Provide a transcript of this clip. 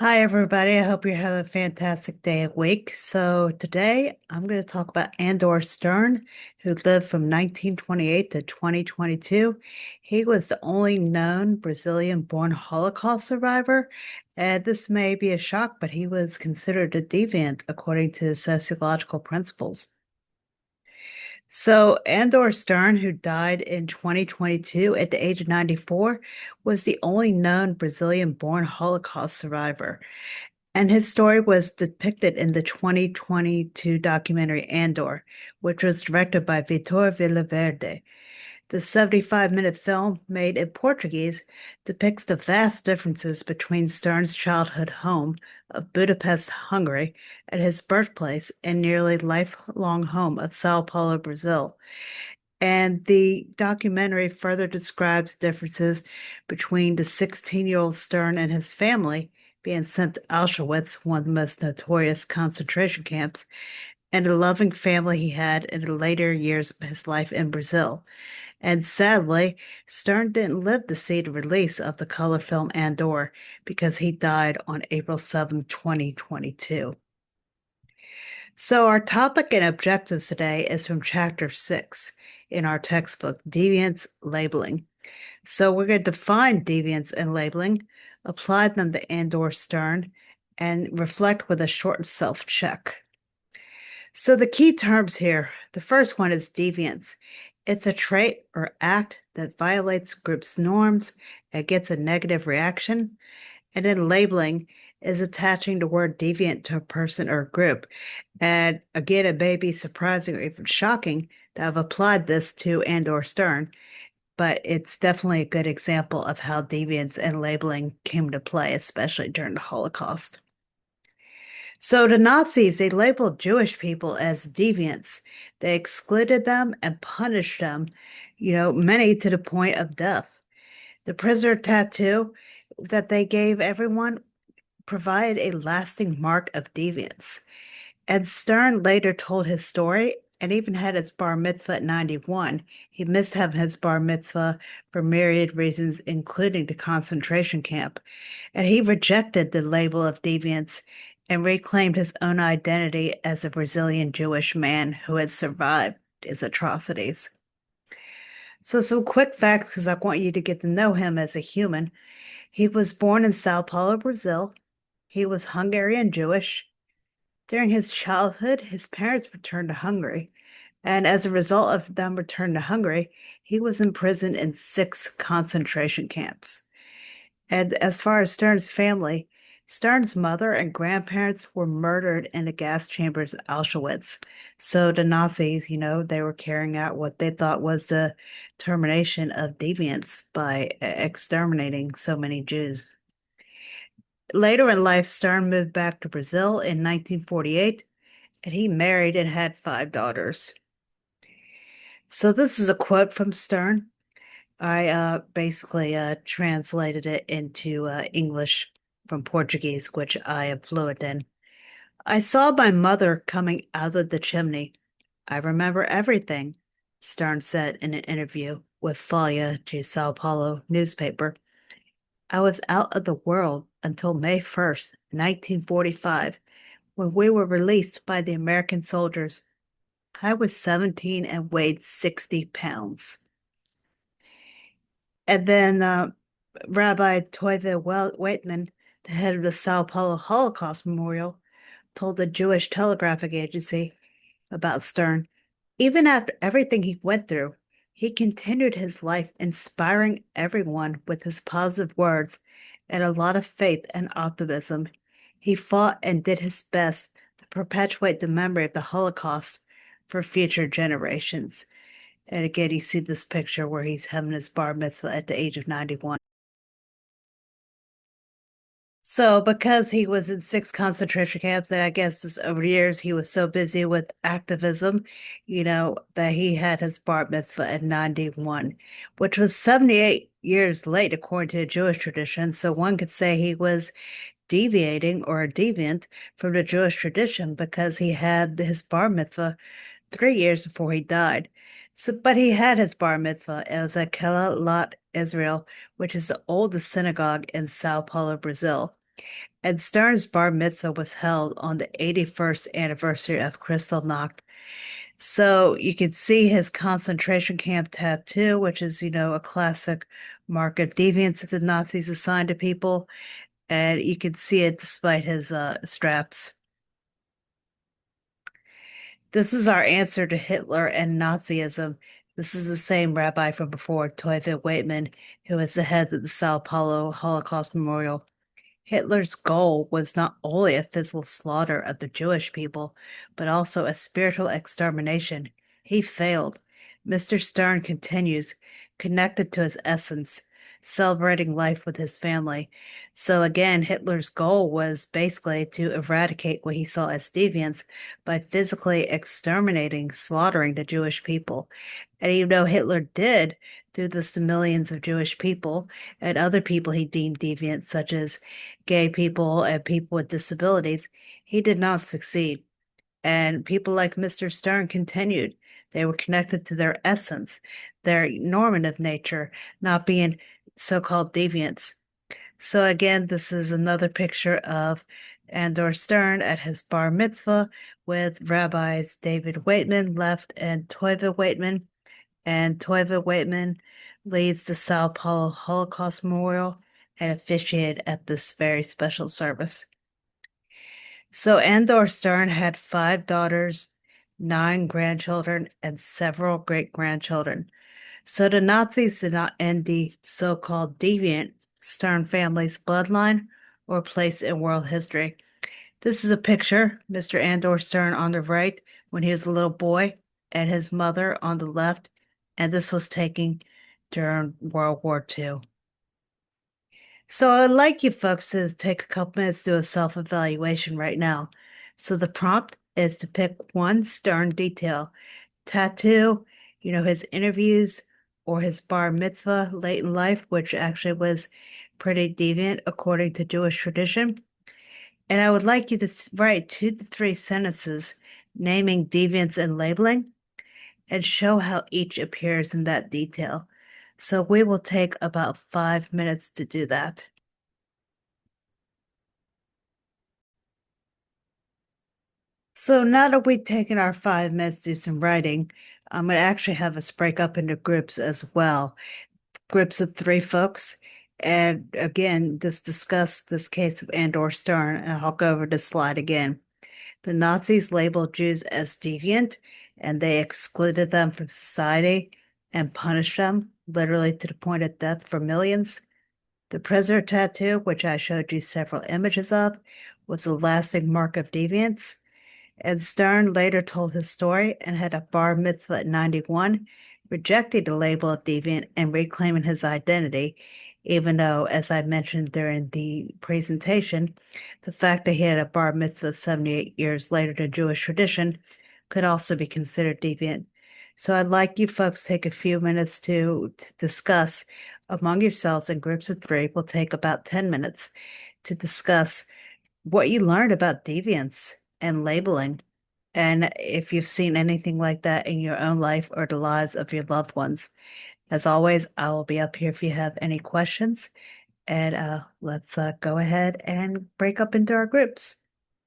Hi, everybody. I hope you have a fantastic day at week. So, today I'm going to talk about Andor Stern, who lived from 1928 to 2022. He was the only known Brazilian-born Holocaust survivor. And this may be a shock, but he was considered a deviant according to sociological principles. So, Andor Stern, who died in 2022 at the age of 94, was the only known Brazilian-born Holocaust survivor. And his story was depicted in the 2022 documentary Andor, which was directed by Vitor Villaverde. The 75-minute film, made in Portuguese, depicts the vast differences between Stern's childhood home of Budapest, Hungary, and his birthplace and nearly lifelong home of Sao Paulo, Brazil. And the documentary further describes differences between the 16-year-old Stern and his family being sent to Auschwitz, one of the most notorious concentration camps, and the loving family he had in the later years of his life in Brazil. And sadly, Stern didn't live to see the release of the color film Andor because he died on April 7th, 2022. So, our topic and objectives today is from Chapter 6 in our textbook, Deviance Labeling. So, we're going to define deviance and labeling, apply them to Andor Stern, and reflect with a short self check. So, the key terms here, the first one is deviance. It's a trait or act that violates group's norms and gets a negative reaction. And then labeling is attaching the word deviant to a person or a group. And again, it may be surprising or even shocking that I've applied this to Andor Stern, but it's definitely a good example of how deviance and labeling came to play, especially during the Holocaust. So the Nazis, they labeled Jewish people as deviants. They excluded them and punished them, many to the point of death. The prisoner tattoo that they gave everyone provided a lasting mark of deviance. And Stern later told his story and even had his bar mitzvah at 91. He missed having his bar mitzvah for myriad reasons, including the concentration camp. And he rejected the label of deviance and reclaimed his own identity as a Brazilian Jewish man who had survived his atrocities. So, some quick facts because I want you to get to know him as a human. He was born in Sao Paulo, Brazil. He was Hungarian Jewish. During his childhood, his parents returned to Hungary, and as a result of them returning to Hungary, he was imprisoned in 6 concentration camps. And as far as Stern's family, Stern's mother and grandparents were murdered in the gas chambers of Auschwitz. So the Nazis, they were carrying out what they thought was the termination of deviance by exterminating so many Jews. Later in life, Stern moved back to Brazil in 1948, and he married and had 5 daughters. So this is a quote from Stern. I basically translated it into English from Portuguese, which I am fluent in. I saw my mother coming out of the chimney. I remember everything, Stern said in an interview with Folha de Sao Paulo newspaper. I was out of the world until May 1st, 1945, when we were released by the American soldiers. I was 17 and weighed 60 pounds. And then Rabbi Toive Waitman, the head of the Sao Paulo Holocaust Memorial, told the Jewish Telegraphic Agency about Stern. Even after everything he went through, he continued his life inspiring everyone with his positive words and a lot of faith and optimism. He fought and did his best to perpetuate the memory of the Holocaust for future generations. And again, you see this picture where he's having his bar mitzvah at the age of 91. So, because he was in 6 concentration camps, and I guess just over the years he was so busy with activism, that he had his bar mitzvah at 91, which was 78 years late according to the Jewish tradition. So one could say he was deviating or a deviant from the Jewish tradition because he had his bar mitzvah 3 years before he died. So, but he had his bar mitzvah. It was at Kelalat, Israel, which is the oldest synagogue in Sao Paulo, Brazil. And Stern's bar mitzvah was held on the 81st anniversary of Kristallnacht. So you can see his concentration camp tattoo, which is, a classic mark of deviance that the Nazis assigned to people. And you can see it despite his straps. This is our answer to Hitler and Nazism. This is the same rabbi from before, Teufel Waitman, who is the head of the Sao Paulo Holocaust Memorial. Hitler's goal was not only a physical slaughter of the Jewish people, but also a spiritual extermination. He failed. Mr. Stern continues, connected to his essence, celebrating life with his family. So again, Hitler's goal was basically to eradicate what he saw as deviance by physically exterminating, slaughtering the Jewish people. And even though Hitler did do this to millions of Jewish people and other people he deemed deviant, such as gay people and people with disabilities, he did not succeed. And people like Mr. Stern continued. They were connected to their essence, their normative nature, not being so-called deviants. So again, this is another picture of Andor Stern at his bar mitzvah with rabbis David Waitman left and Toiva Waitman. And Toiva Waitman leads the Sao Paulo Holocaust Memorial and officiated at this very special service. So Andor Stern had 5 daughters, 9 grandchildren, and several great-grandchildren. So the Nazis did not end the so-called deviant Stern family's bloodline or place in world history. This is a picture, Mr. Andor Stern on the right when he was a little boy, and his mother on the left, and this was taken during World War II. So I'd like you folks to take a couple minutes to do a self-evaluation right now. So the prompt is to pick one Stern detail, tattoo, his interviews, or his bar mitzvah late in life, which actually was pretty deviant according to Jewish tradition. And I would like you to write 2 to 3 sentences naming deviance and labeling and show how each appears in that detail. So we will take about 5 minutes to do that. So now that we've taken our 5 minutes to do some writing, I'm going to actually have us break up into groups as well. Groups of 3 folks. And again, just discuss this case of Andor Stern, and I'll go over this slide again. The Nazis labeled Jews as deviant, and they excluded them from society and punished them, literally to the point of death for millions. The prisoner tattoo, which I showed you several images of, was a lasting mark of deviance. And Stern later told his story and had a bar mitzvah at 91, rejecting the label of deviant and reclaiming his identity, even though, as I mentioned during the presentation, the fact that he had a bar mitzvah 78 years later to Jewish tradition could also be considered deviant. So I'd like you folks to take a few minutes to discuss among yourselves in groups of 3. We'll take about 10 minutes to discuss what you learned about deviance and labeling, and if you've seen anything like that in your own life or the lives of your loved ones. As always, I will be up here if you have any questions, and let's go ahead and break up into our groups.